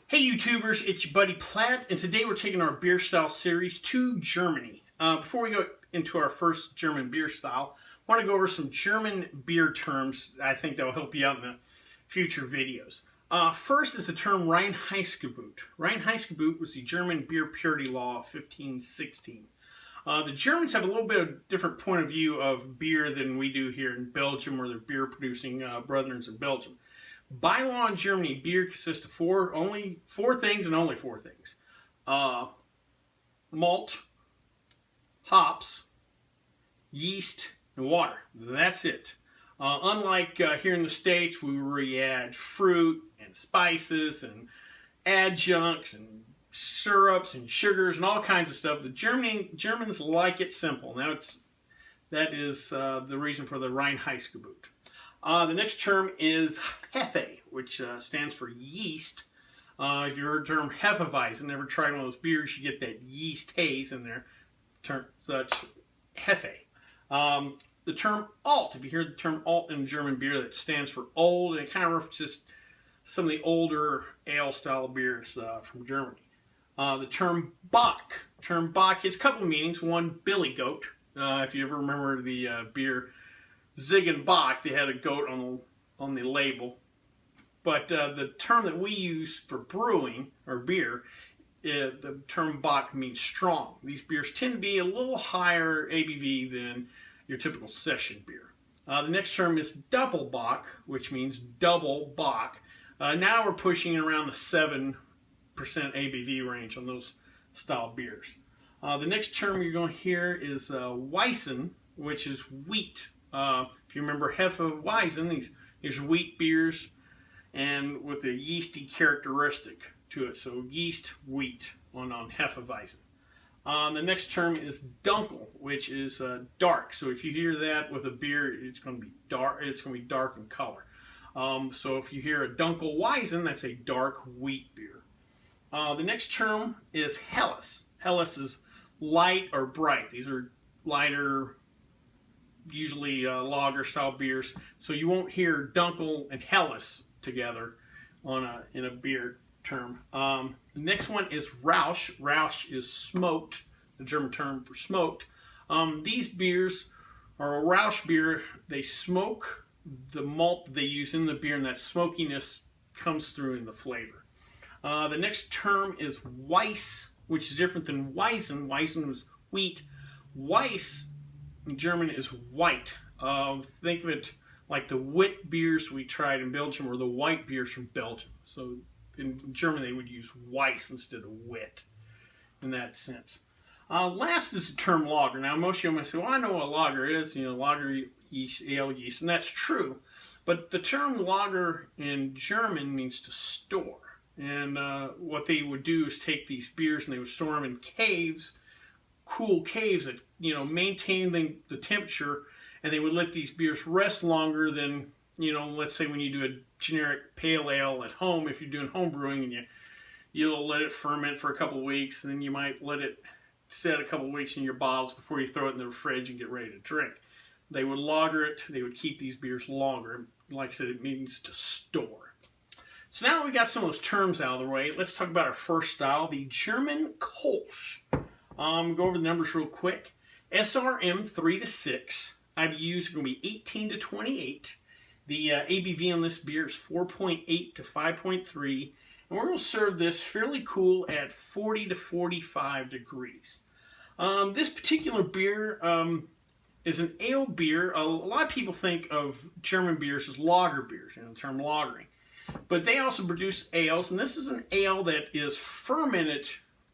Hey YouTubers, it's your buddy Platt, and today we're taking our beer style series to Germany. Before we go into our first German beer style, I want to go over some German beer terms I think that will help you out in the future videos. First is the term Reinheitsgebot. Reinheitsgebot was the German beer purity law of 1516. The Germans have a little bit of different point of view of beer than we do here in Belgium or their beer producing brethren in Belgium. By law in Germany, beer consists of only four things. Malt, hops, yeast, and water. That's it. Unlike here in the States, where you add fruit and spices and adjuncts and syrups and sugars and all kinds of stuff, the Germans like it simple. That is the reason for the Reinheitsgebot. The next term is Hefe, which stands for yeast. If you heard the term Hefeweizen, never tried one of those beers, you get that yeast haze in there. So that's Hefe. The term Alt, if you hear the term Alt in German beer, that stands for old, and it kind of references some of the older ale-style beers from Germany. The term Bock. Term Bock has a couple of meanings. One, billy goat. If you ever remember the beer Zig and Bock, they had a goat on the label. But the term that we use for brewing, or beer, the term Bock means strong. These beers tend to be a little higher ABV than your typical session beer. The next term is Doppelbock, which means double Bock. Now we're pushing around the 7% ABV range on those style beers. The next term you're going to hear is Weizen, which is wheat. If you remember Hefeweizen, these are wheat beers and with a yeasty characteristic to it. So yeast, wheat on Hefeweizen. The next term is Dunkel, which is dark. So if you hear that with a beer, it's going to be dark. It's going to be dark in color. So if you hear a Dunkelweizen, that's a dark wheat beer. The next term is Helles. Helles is light or bright. These are lighter, usually lager style beers, so you won't hear Dunkel and Helles together in a beer term. The next one is Rausch. Rausch is smoked, the German term for smoked. These beers are a Rausch beer. They smoke the malt they use in the beer, and that smokiness comes through in the flavor. The next term is Weiss, which is different than Weizen. Weizen was wheat. Weiss in German is white. Think of it like the wit beers we tried in Belgium, or the white beers from Belgium. So in German they would use Weiss instead of wit in that sense. Last is the term lager. Now most of you might say, well, I know what a lager is, lager yeast, ale yeast, and that's true. But the term lager in German means to store. And what they would do is take these beers and they would store them in caves, cool caves that maintain the temperature, and they would let these beers rest longer than let's say when you do a generic pale ale at home. If you're doing home brewing, and you'll let it ferment for a couple of weeks, and then you might let it set a couple of weeks in your bottles before you throw it in the fridge and get ready to drink. They would lager it. They would keep these beers longer. Like I said, it means to store. So now that we got some of those terms out of the way, let's talk about our first style, the German Kolsch. Go over the numbers real quick. SRM 3 to 6. IBUs are going to be 18 to 28. The ABV on this beer is 4.8 to 5.3. And we're going to serve this fairly cool at 40 to 45 degrees. This particular beer is an ale beer. A lot of people think of German beers as lager beers, the term lagering. But they also produce ales, and this is an ale that is fermented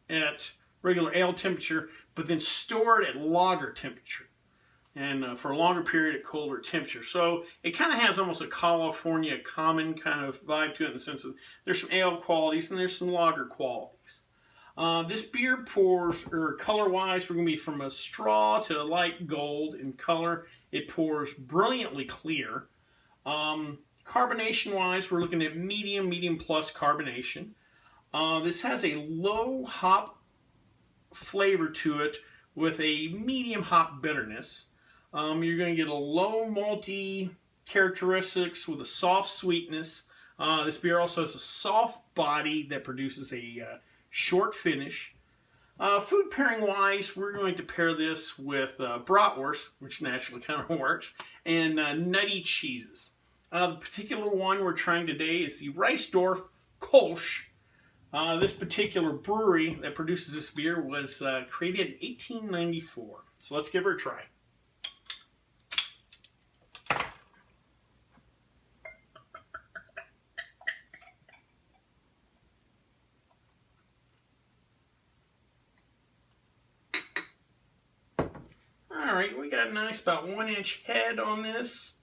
at regular ale temperature, but then stored at lager temperature, and for a longer period at colder temperature. So it kind of has almost a California common kind of vibe to it, in the sense of there's some ale qualities and there's some lager qualities. This beer pours, or color-wise, we're going to be from a straw to a light gold in color. It pours brilliantly clear. Carbonation-wise, we're looking at medium plus carbonation. This has a low hop flavor to it with a medium hop bitterness. You're going to get a low malty characteristics with a soft sweetness, This beer also has a soft body that produces a short finish. Food pairing wise, we're going to pair this with bratwurst, which naturally kind of works, and nutty cheeses. The particular one we're trying today is the Reissdorf Kolsch. This particular brewery that produces this beer was created in 1894. So let's give her a try. Alright, we got a nice about 1-inch head on this.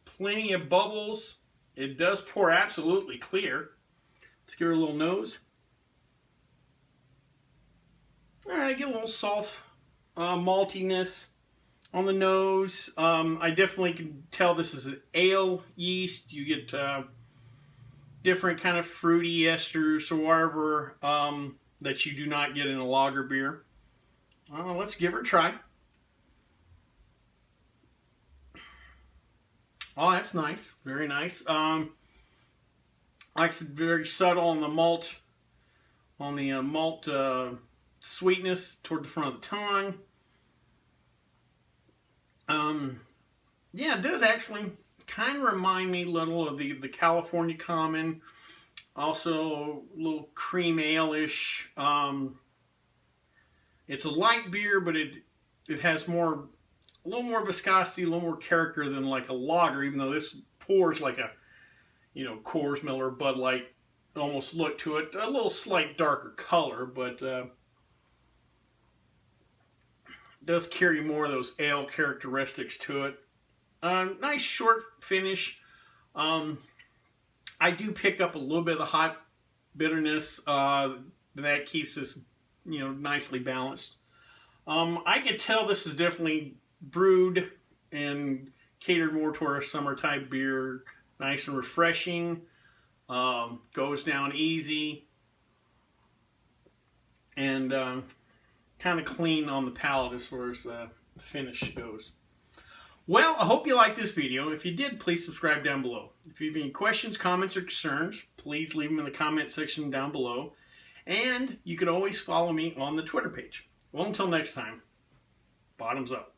Plenty of bubbles. It does pour absolutely clear. Let's give her a little nose. Alright, get a little soft maltiness on the nose. I definitely can tell this is an ale yeast. You get different kind of fruity esters or whatever that you do not get in a lager beer. Let's give her a try. Oh, that's nice. Very nice. Like I said, very subtle on the malt, sweetness toward the front of the tongue. Yeah, it does actually kind of remind me a little of the California Common. Also, a little cream ale-ish. It's a light beer, but it has a little more viscosity, a little more character than like a lager, even though this pours like a, Coors, Miller, Bud Light almost look to it. A little slight darker color, but does carry more of those ale characteristics to it. Nice short finish. I do pick up a little bit of the hot bitterness that keeps this, nicely balanced. I can tell this is definitely brewed and catered more to our summer type beer. Nice and refreshing. Goes down easy. And kind of clean on the palate as far as the finish goes. Well, I hope you liked this video. If you did, please subscribe down below. If you have any questions, comments, or concerns, please leave them in the comment section down below. And you can always follow me on the Twitter page. Well, until next time, bottoms up.